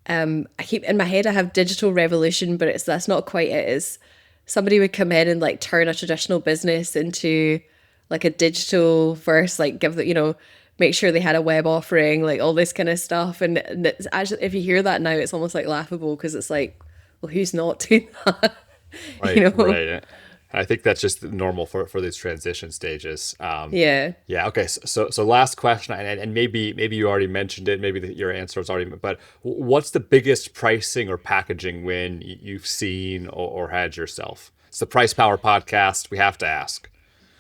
I keep in my head, I have digital revolution, but that's not quite it. Is somebody would come in and like turn a traditional business into like a digital verse, like give the, make sure they had a web offering, like all this kind of stuff. And it's actually, if you hear that now, it's almost like laughable because it's like, well, who's not doing that? you Right, know? right. I think that's just normal for these transition stages. Yeah. Yeah. Okay. So last question, and maybe you already mentioned it. Maybe your answer is already. But what's the biggest pricing or packaging win you've seen or had yourself? It's the Price Power Podcast. We have to ask.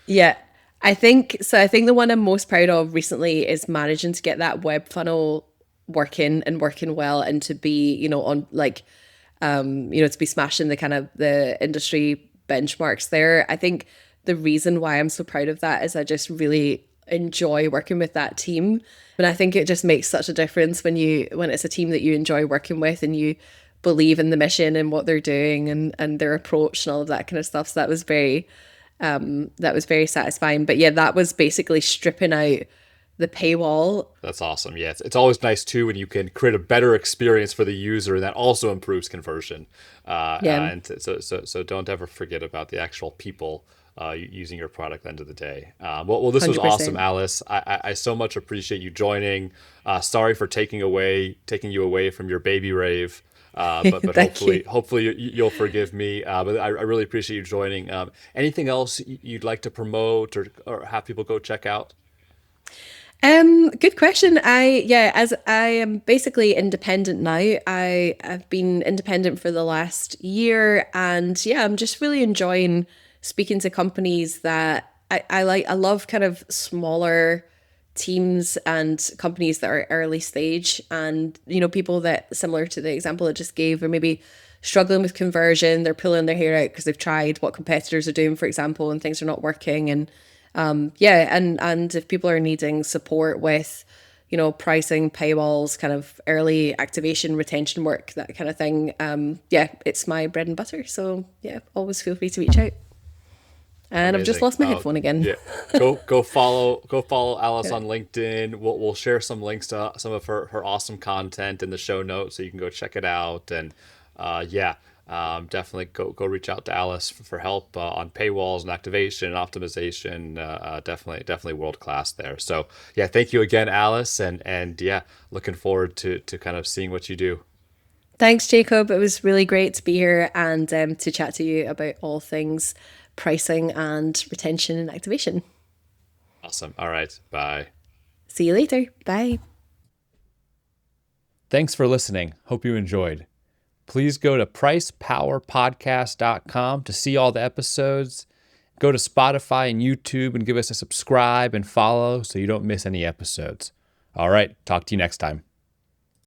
Yeah. I think the one I'm most proud of recently is managing to get that web funnel working well, and to be, on like, to be smashing the kind of the industry benchmarks there. I think the reason why I'm so proud of that is I just really enjoy working with that team. And I think it just makes such a difference when it's a team that you enjoy working with and you believe in the mission and what they're doing and their approach and all of that kind of stuff. So that was very satisfying. But yeah, that was basically stripping out the paywall. That's awesome. Yeah, it's always nice too when you can create a better experience for the user, and that also improves conversion. Yeah, And so don't ever forget about the actual people using your product at the end of the day. Well, this was awesome, 100%. Alice. I so much appreciate you joining. Sorry for taking you away from your baby rave. But Thank you. hopefully you'll forgive me. But I really appreciate you joining. Anything else you'd like to promote or have people go check out? Good question. As I am basically independent now, I've been independent for the last year, and yeah, I'm just really enjoying speaking to companies that I like. I love kind of smaller teams and companies that are early stage, and people that, similar to the example I just gave, are maybe struggling with conversion. They're pulling their hair out because they've tried what competitors are doing, for example, and things are not working. And and if people are needing support with, pricing, paywalls, kind of early activation, retention work, that kind of thing, it's my bread and butter. So yeah, always feel free to reach out. And I've just Amazing. lost my headphone again. Yeah. Go follow Alice on LinkedIn. We'll share some links to some of her awesome content in the show notes, so you can go check it out. And definitely go reach out to Alice for help on paywalls and activation and optimization. Definitely world class there. So yeah, thank you again, Alice, and yeah, looking forward to kind of seeing what you do. Thanks, Jacob. It was really great to be here and to chat to you about all things pricing and retention and activation. Awesome. All right. Bye. See you later. Bye. Thanks for listening. Hope you enjoyed. Please go to pricepowerpodcast.com to see all the episodes. Go to Spotify and YouTube and give us a subscribe and follow so you don't miss any episodes. All right, talk to you next time.